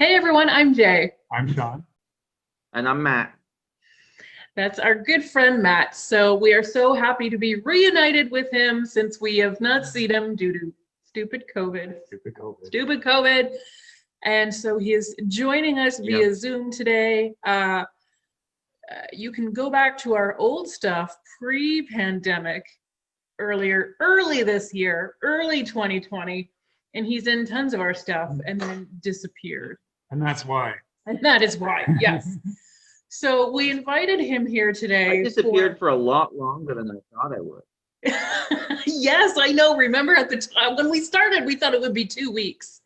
Hey everyone, I'm Jay. I'm Sean. And I'm Matt. That's our good friend Matt. So we are so happy to be reunited with him since we have not seen him due to stupid COVID. Stupid COVID. And so he is joining us via Zoom today. You can go back to our old stuff pre-pandemic, early this year, early 2020, and he's in tons of our stuff and then disappeared. And that's why. And that is why, yes. So we invited him here today. I disappeared for a lot longer than I thought I would. Yes, I know. Remember at the time when we started, we thought it would be 2 weeks.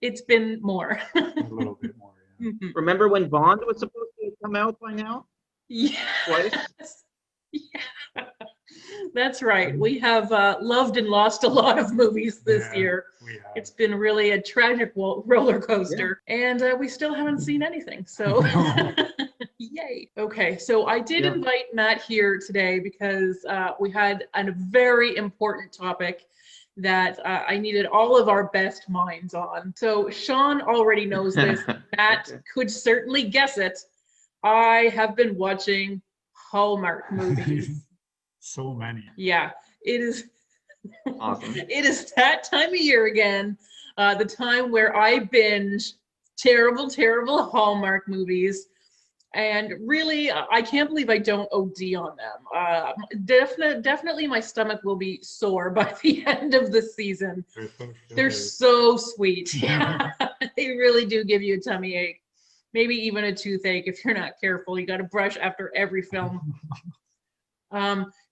It's been more. A little bit more, yeah. Remember when Bond was supposed to come out by now? Yes. Twice? Yeah. That's right. We have loved and lost a lot of movies this year. It's been really a tragic roller coaster, and we still haven't seen anything. So, yay. Okay, so I did invite Matt here today because we had a very important topic that I needed all of our best minds on. So Sean already knows this. Matt could certainly guess it. I have been watching Hallmark movies. So many. Yeah, it is Awesome. It is that time of year again, the time where I binge terrible Hallmark movies, and really I can't believe I don't OD on them. Definitely my stomach will be sore by the end of the season. They're so sweet. Yeah. They really do give you a tummy ache, maybe even a toothache if you're not careful. You got to brush after every film.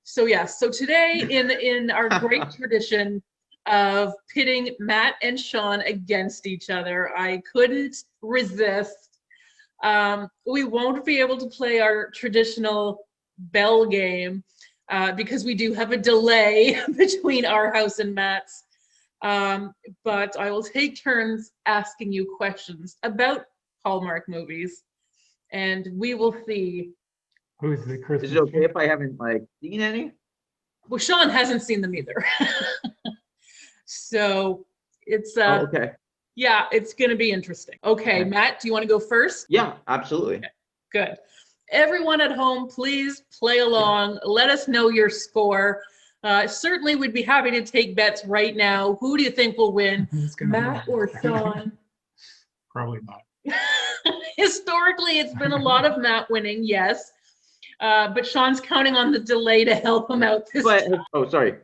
So today in our great tradition of pitting Matt and Sean against each other, I couldn't resist. We won't be able to play our traditional bell game because we do have a delay between our house and Matt's. But I will take turns asking you questions about Hallmark movies, and we will see. Who's the Christmas? Is it okay if I haven't seen any? Well, Sean hasn't seen them either. So it's okay. Yeah, it's gonna be interesting. Okay, Matt, do you want to go first? Yeah, absolutely. Okay, good. Everyone at home, please play along. Let us know your score. Certainly would be happy to take bets right now. Who do you think will win, Matt or Sean? Probably not. Historically, it's been a lot of Matt winning, yes. But Sean's counting on the delay to help him out this time. Oh, sorry.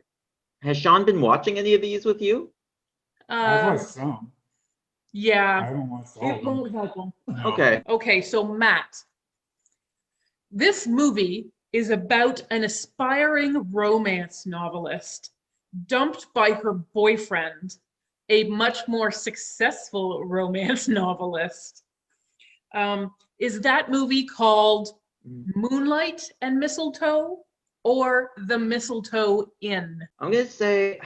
Has Sean been watching any of these with you? I've watched some. Yeah. I haven't watched all of It them. won't help him. No. Okay. Okay, so Matt, this movie is about an aspiring romance novelist dumped by her boyfriend, a much more successful romance novelist. Is that movie called Moonlight and Mistletoe or The Mistletoe Inn? I'm going to say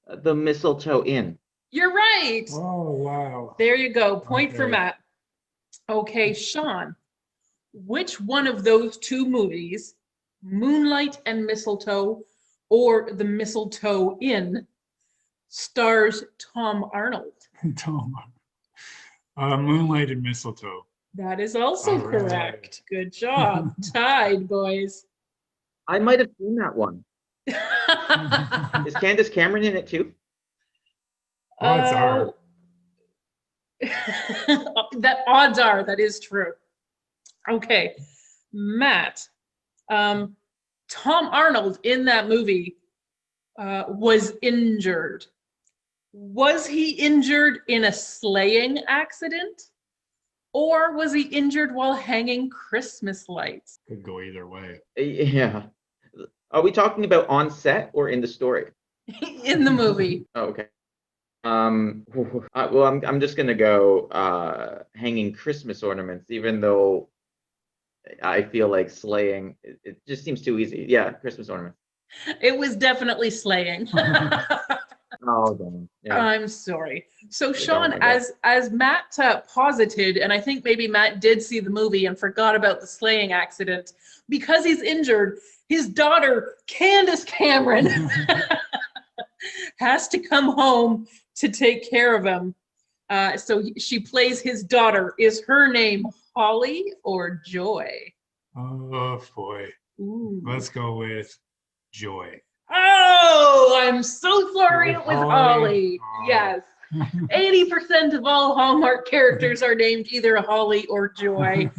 The Mistletoe Inn. You're right. Oh, wow. There you go. Point for Matt. Okay, Sean, which one of those two movies, Moonlight and Mistletoe or The Mistletoe Inn, stars Tom Arnold? Moonlight and Mistletoe. That is also correct. Right. Good job. Tied, boys. I might have seen that one. Is Candace Cameron in it too? Odds are. Odds are that is true. Okay, Matt. Tom Arnold in that movie was injured. Was he injured in a sleighing accident? Or was he injured while hanging Christmas lights? Could go either way. Yeah. Are we talking about on set or in the story? In the movie. Oh, okay. Well, I'm just gonna go hanging Christmas ornaments, even though I feel like sleighing. It just seems too easy. Yeah, Christmas ornaments. It was definitely sleighing. Oh, damn. Yeah. I'm sorry. So Sean, as Matt posited, and I think maybe Matt did see the movie and forgot about the sleighing accident, because he's injured, his daughter, Candace Cameron, has to come home to take care of him. So she plays his daughter. Is her name Holly or Joy? Oh boy. Ooh. Let's go with Joy. Oh, I'm so sorry. It was Holly. Holly. Oh. Yes. 80% of all Hallmark characters are named either Holly or Joy.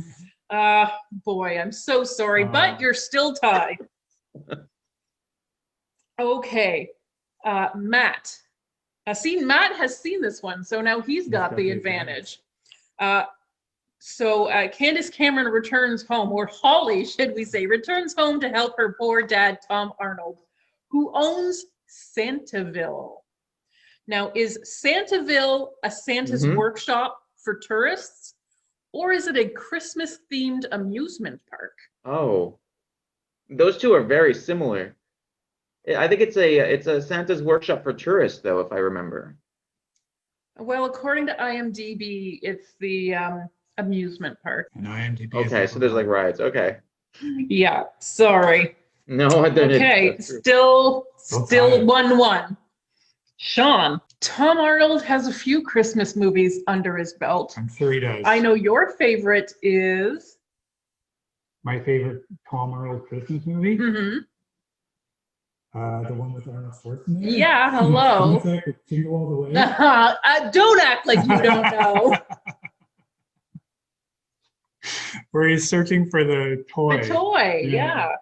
Boy, I'm so sorry, but you're still tied. Okay, Matt. Matt has seen this one, so now he's got the advantage. So Candace Cameron returns home, or Holly, should we say, returns home to help her poor dad, Tom Arnold, who owns Santaville. Now, is Santaville a Santa's workshop for tourists, or is it a Christmas-themed amusement park? Oh, those two are very similar. I think it's a Santa's workshop for tourists, though, if I remember. Well, according to IMDb, it's the amusement park. And IMDb. Okay, so there's like rides. Okay. Yeah, sorry. No, I didn't. Okay, still 1-1. Sean, Tom Arnold has a few Christmas movies under his belt. I'm sure he does. I know your favorite is... My favorite Tom Arnold Christmas movie? Mm-hmm. The one with Arnold Schwarzenegger? Yeah, hello. Jingle All the Way? Don't act like you don't know. Where he's searching for the toy. The toy, yeah.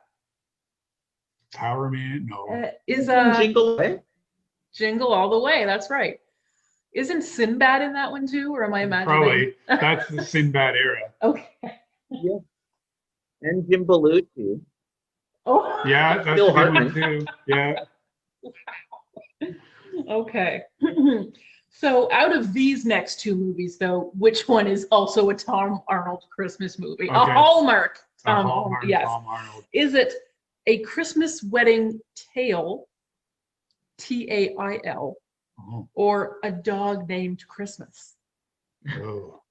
Power Man? No. Is Jingle, right? Jingle All the Way, that's right. Isn't Sinbad in that one too, or am I imagining? Probably. That's the Sinbad era. Okay. Yeah. And Jim Belushi. Oh. Yeah, that's Phil a good one Hartman. too. Yeah. Okay. So out of these next two movies, though, which one is also a Tom Arnold Christmas movie? Okay. A Hallmark. Hallmark Yes. Tom Arnold. Is it A Christmas Wedding Tale, Tail, Oh. or A Dog Named Christmas? Oh.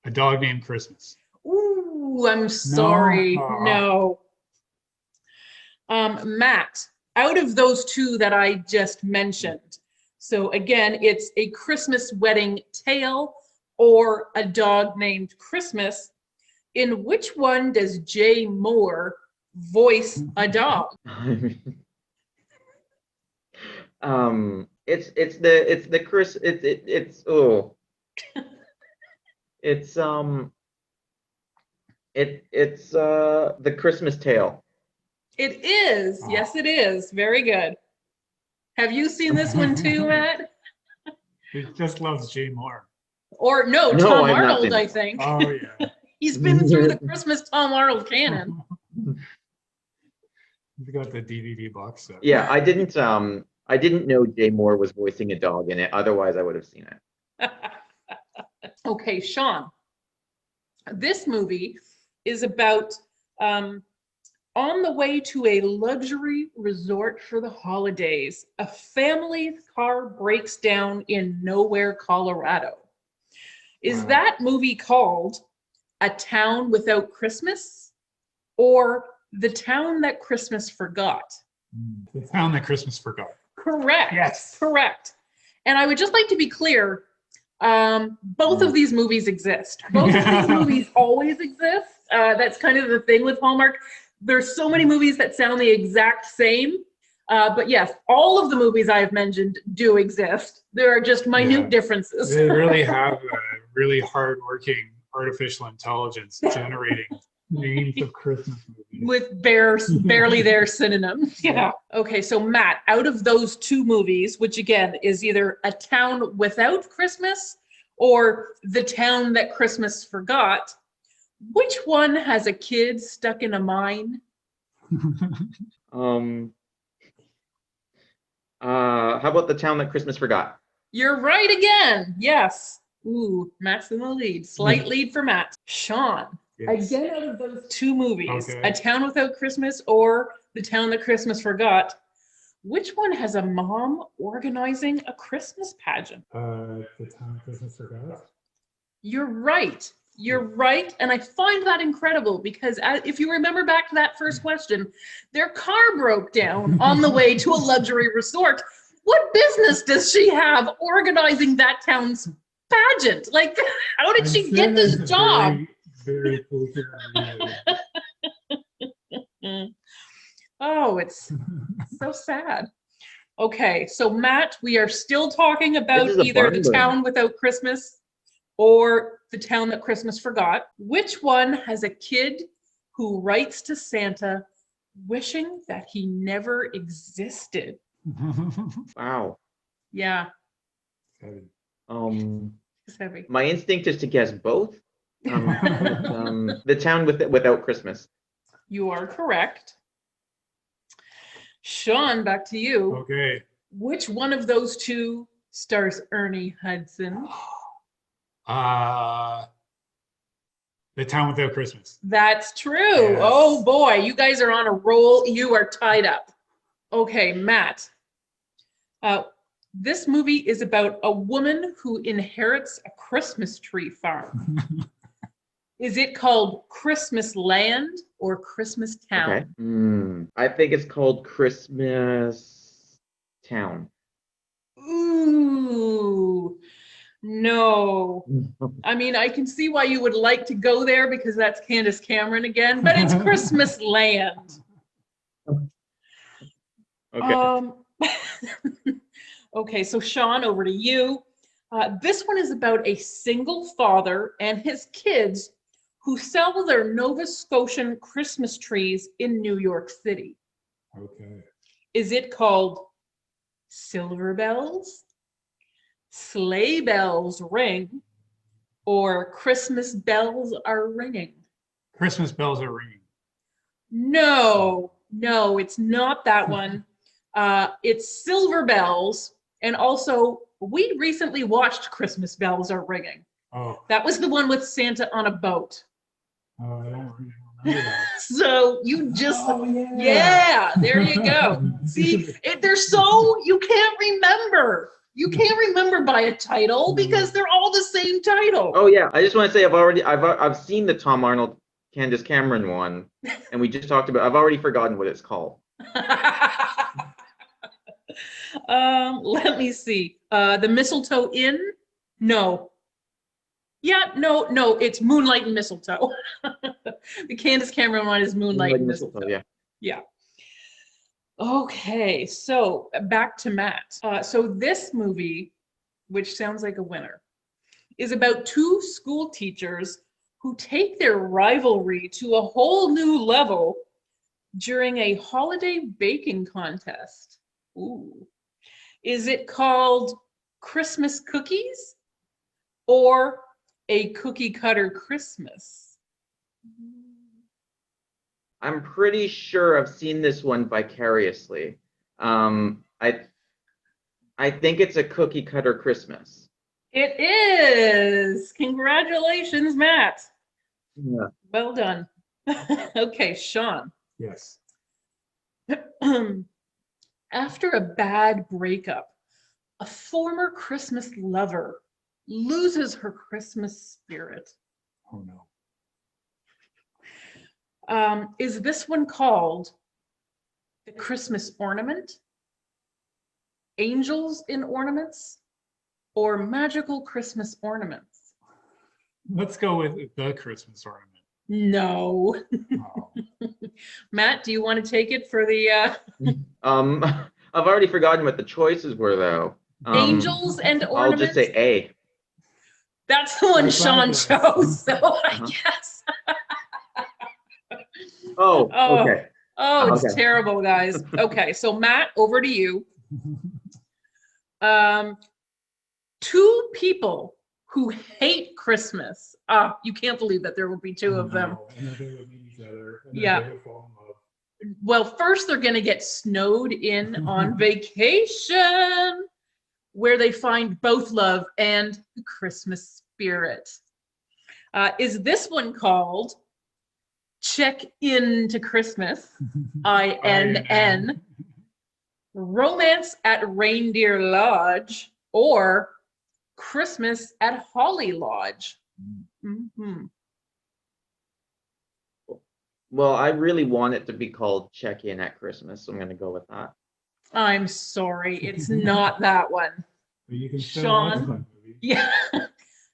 A Dog Named Christmas. Ooh, I'm sorry. No. Matt, out of those two that I just mentioned, so again, it's A Christmas Wedding Tale or A Dog Named Christmas. In which one does Jay Moore voice a dog? It's the Christmas Tale. It is. Yes, it is. Very good. Have you seen this one too, Matt? He just loves Jay Moore. Or no, No, Tom I've not Arnold, seen I it. think. Oh yeah. He's been through the Christmas Tom Arnold canon. He's got the DVD box set. Yeah, I didn't know Jay Moore was voicing a dog in it. Otherwise, I would have seen it. Okay, Sean. This movie is about on the way to a luxury resort for the holidays. A family's car breaks down in nowhere, Colorado. Is that movie called A Town Without Christmas or The Town That Christmas Forgot? The Town That Christmas Forgot. Correct. Yes. Correct. And I would just like to be clear, both of these movies exist. Both of these movies always exist. That's kind of the thing with Hallmark. There's so many movies that sound the exact same. But yes, all of the movies I have mentioned do exist. There are just minute differences. They really have a really hard-working artificial intelligence generating names of Christmas movies. With barely their synonyms. Yeah. Okay, so Matt, out of those two movies, which again is either A Town Without Christmas or The Town That Christmas Forgot, which one has a kid stuck in a mine? How about The Town That Christmas Forgot? You're right again. Yes. Ooh, Matt's in the lead. Slight lead for Matt. Sean, Yes. again out of those two movies, Okay. A Town Without Christmas or The Town That Christmas Forgot, which one has a mom organizing a Christmas pageant? The Town Christmas Forgot. You're right. You're right. And I find that incredible because if you remember back to that first question, their car broke down on the way to a luxury resort. What business does she have organizing that town's pageant. Like, how did she get this job? Very filtered reality. Oh, it's so sad. Okay, so Matt, we are still talking about This is a either the bundle. town without Christmas or the town that Christmas forgot. Which one has a kid who writes to Santa wishing that he never existed? Wow. Yeah, Heavy. it's heavy. My instinct is to guess both. The town without Christmas. You are correct. Sean, back to you. Okay. Which one of those two stars Ernie Hudson? The town without Christmas. That's true. Yes. Oh boy, you guys are on a roll. You are tied up. Okay, Matt. This movie is about a woman who inherits a Christmas tree farm. Is it called Christmas Land or Christmas Town? Okay. I think it's called Christmas Town. Ooh, no. I mean, I can see why you would like to go there because that's Candace Cameron again, but it's Christmas Land. Okay. Okay, so Sean, over to you. This one is about a single father and his kids who sell their Nova Scotian Christmas trees in New York City. Okay. Is it called Silver Bells, Sleigh Bells Ring, or Christmas Bells Are Ringing? Christmas bells are ringing. No, it's not that one. It's Silver Bells, and also we recently watched Christmas Bells Are Ringing. Oh. That was the one with Santa on a boat. Oh, I don't really remember that. So you just, Oh, yeah, there you go. See, they're so, you can't remember. You can't remember by a title because they're all the same title. Oh yeah, I just want to say I've seen the Tom Arnold, Candace Cameron one, and we just talked about. I've already forgotten what it's called. Let me see. The Mistletoe Inn? No. Yeah, no, it's Moonlight and Mistletoe. The Candace Cameron one is Moonlight and Mistletoe. Yeah. Yeah. Okay, so back to Matt. So this movie, which sounds like a winner, is about two school teachers who take their rivalry to a whole new level during a holiday baking contest. Ooh. Is it called Christmas Cookies or A Cookie Cutter Christmas? I'm pretty sure I've seen this one vicariously. I think it's A Cookie Cutter Christmas. It is. Congratulations, Matt. Yeah. Well done. Okay, Sean. Yes. After a bad breakup, a former Christmas lover loses her Christmas spirit. Oh no. Is this one called The Christmas Ornament, Angels in Ornaments, or Magical Christmas Ornaments? Let's go with the Christmas ornament. No. Oh. Matt, do you want to take it for the I've already forgotten what the choices were though. Angels and I'll Ornaments? just say A. That's the one I Sean thought chose, so I Uh-huh. guess. Oh, Oh. okay. Oh, it's Okay. terrible, guys. Okay, so Matt, over to you. Two people who hate Christmas. You can't believe that there will be two of them. No. And then they would meet each other. And then Yeah. they would fall in love. Well, first they're going to get snowed in on vacation, where they find both love and the Christmas spirit. Is this one called Check Into Christmas, INN, Romance at Reindeer Lodge, or Christmas at Holly Lodge? Mm-hmm. Well, I really want it to be called Check In at Christmas, so I'm going to go with that. I'm sorry, it's not that one. But you can still Sean? watch that movie. Yeah,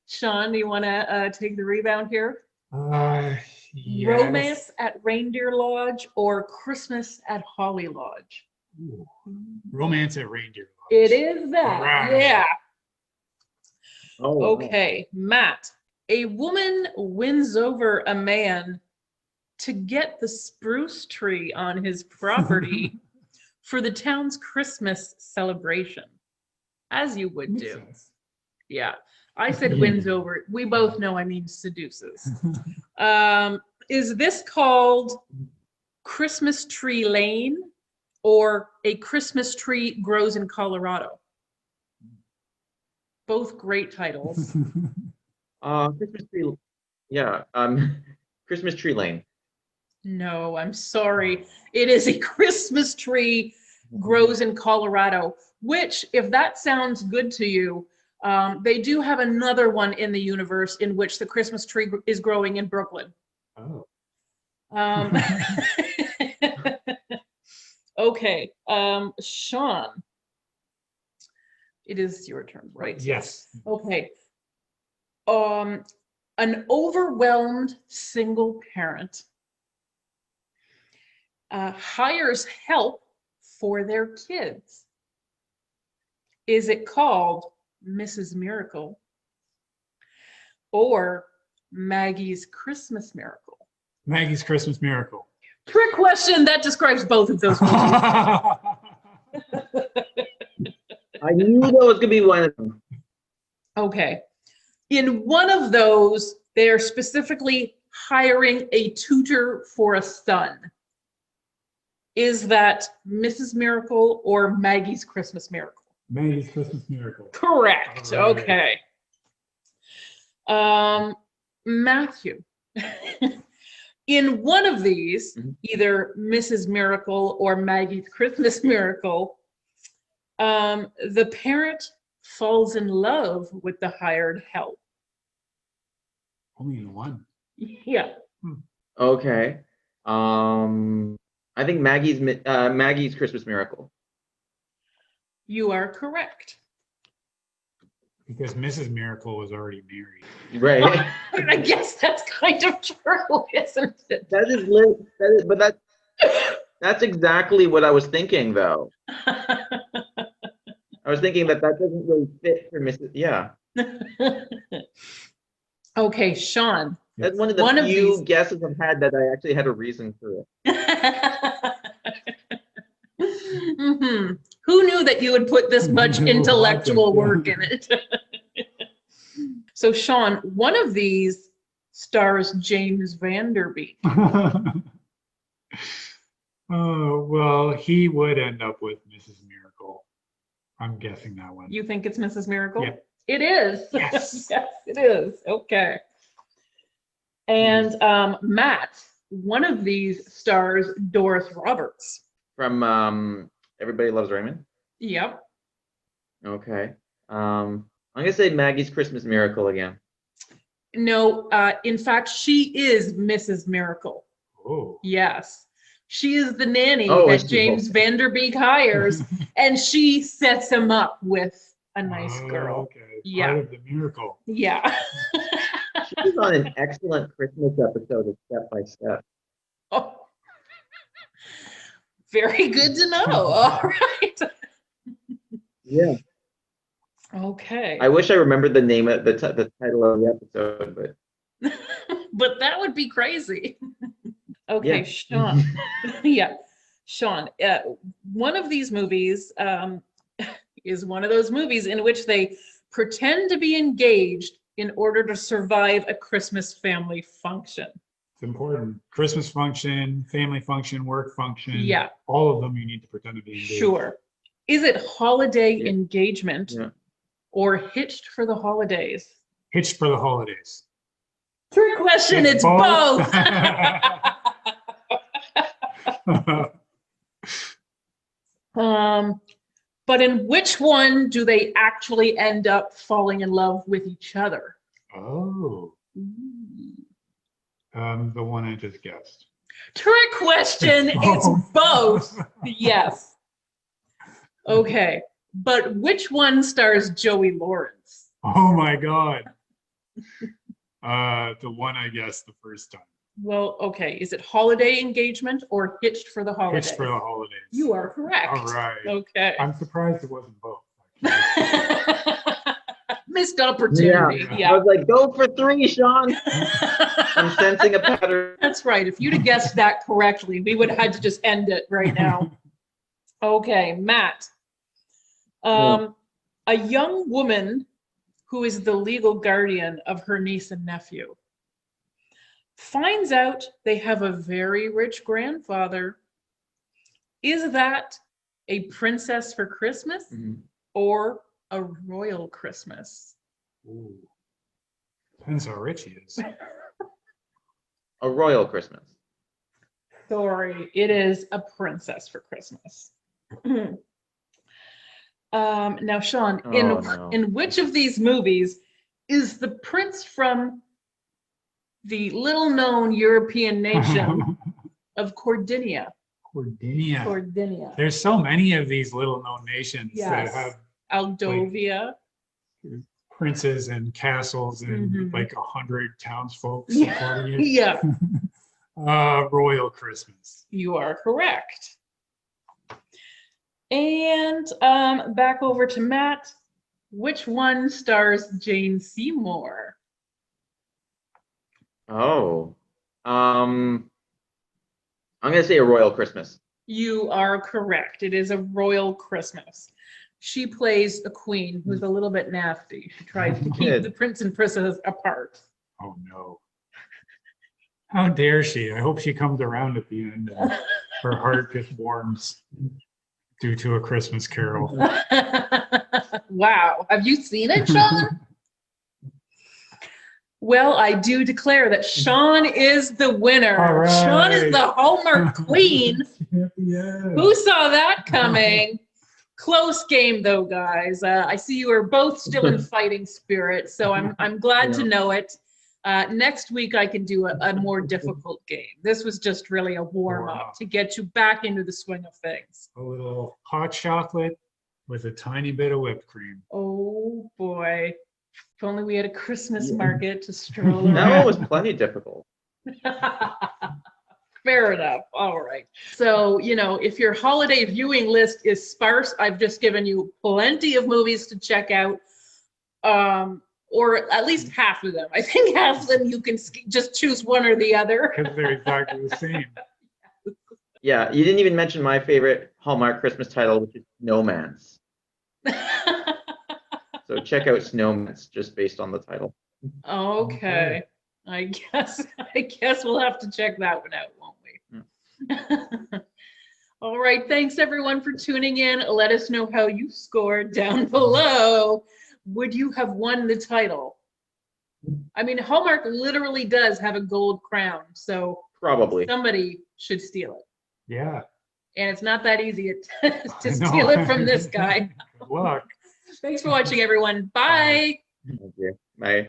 Sean, do you want to take the rebound here? Yes. Romance at Reindeer Lodge or Christmas at Holly Lodge? Ooh. Romance at Reindeer Lodge. It is that. Right. Yeah. Oh, wow. Okay, Matt. A woman wins over a man to get the spruce tree on his property for the town's Christmas celebration, as you would Makes do. sense. Yeah, I said wins over. We both know I mean seduces. Is this called Christmas Tree Lane or A Christmas Tree Grows in Colorado? Both great titles. Christmas tree. Yeah. Christmas Tree Lane. No, I'm sorry. It is A Christmas Tree Grows in Colorado, which, if that sounds good to you, they do have another one in the universe in which the Christmas tree is growing in Brooklyn. Oh. Okay, Sean, it is your turn, right? Yes. Okay. An overwhelmed single parent hires help for their kids. Is it called Mrs. Miracle or Maggie's Christmas Miracle? Maggie's Christmas Miracle. Trick question. That describes both of those movies. I knew that was gonna be one of them. Okay. In one of those, they're specifically hiring a tutor for a son. Is that Mrs. Miracle or Maggie's Christmas Miracle? Maggie's Christmas Miracle. Correct. All right. Okay. Matthew. In one of these, either Mrs. Miracle or Maggie's Christmas Miracle, the parent falls in love with the hired help. Only in one. Yeah. Okay. I think Maggie's Christmas Miracle. You are correct. Because Mrs. Miracle was already married. Right. I guess that's kind of true, isn't it? That's exactly what I was thinking, though. I was thinking that doesn't really fit for Mrs. Yeah. Okay, Sean. That's one of the few guesses I've had that I actually had a reason for it. Who knew that you would put this much intellectual work in it? So, Sean, one of these stars James Vanderbeek. Oh, well, he would end up with Mrs. Miracle. I'm guessing that one. You think it's Mrs. Miracle? Yeah. It is. Yes. Yes, it is. Okay. And Matt, one of these stars Doris Roberts. From Everybody Loves Raymond? Yep. Okay. I'm gonna say Maggie's Christmas Miracle again. No, in fact, she is Mrs. Miracle. Oh. Yes. She is the nanny that James Vanderbeek hires, and she sets him up with a nice girl. Okay. Yeah. Part of the miracle. Yeah. She was on an excellent Christmas episode of Step by Step. Oh. Very good to know. All right. Yeah. Okay. I wish I remembered the name of the title of the episode, but But that would be crazy. Okay, Yeah. Sean. Yeah, Sean. One of these movies is one of those movies in which they pretend to be engaged in order to survive a Christmas family function. It's important. Christmas function, family function, work function. Yeah. All of them you need to pretend to be engaged. Sure. Is it holiday Yeah. engagement Yeah. or hitched for the holidays? Hitched for the holidays. Trick question. It's both. But in which one do they actually end up falling in love with each other? Oh. The one I just guessed. Trick question. It's both. Yes. Okay. But which one stars Joey Lawrence? Oh my God. The one I guessed the first time. Well, okay. Is it holiday engagement or hitched for the holidays? Hitched for the holidays. You are correct. All right. Okay. I'm surprised it wasn't both. Missed opportunity. I Yeah. was like, go for 3, Sean. I'm sensing a pattern. That's right. If you'd have guessed that correctly, we would have had to just end it right now. Okay, Matt. A young woman who is the legal guardian of her niece and nephew finds out they have a very rich grandfather. Is that a princess for Christmas or a royal Christmas? Ooh. Depends how rich he is. A royal Christmas. Sorry, it is a princess for Christmas. Now, Sean, in which of these movies is the prince from the little-known European nation of Cordinia? Cordinia. There's so many of these little-known nations that have Aldovia. Princes and castles and like 100 townsfolk supporting it. Yeah. Royal Christmas. You are correct. And back over to Matt. Which one stars Jane Seymour? Oh, I'm gonna say a Royal Christmas. You are correct. It is a Royal Christmas. She plays a queen who's a little bit nasty. She tries to keep the prince and princess apart. Oh no. How dare she? I hope she comes around at the end and her heart just warms due to A Christmas Carol. Wow. Have you seen it, Sean? Well, I do declare that Sean is the winner. All right. Sean is the Hallmark queen. Yeah. Who saw that coming? Close game though, guys. I see you are both still in fighting spirit, so I'm glad to know it. Next week I can do a more difficult game. This was just really a warm-up to get you back into the swing of things. A little hot chocolate with a tiny bit of whipped cream. Oh boy. If only we had a Christmas market to stroll That one around. was plenty difficult. Fair enough. All right. So, if your holiday viewing list is sparse, I've just given you plenty of movies to check out, or at least half of them. I think half of them you can just choose one or the other. Because they're exactly the same. Yeah, you didn't even mention my favorite Hallmark Christmas title, which is Snowman's. So check out Snowman's just based on the title. Okay. I guess we'll have to check that one out, won't we? All right. Thanks everyone for tuning in. Let us know how you scored down below. Would you have won the title? I mean, Hallmark literally does have a gold crown, so Probably. somebody should steal it. Yeah. And it's not that easy to steal it from this guy. Good luck. Thanks for watching, everyone. Bye. Thank you. Bye.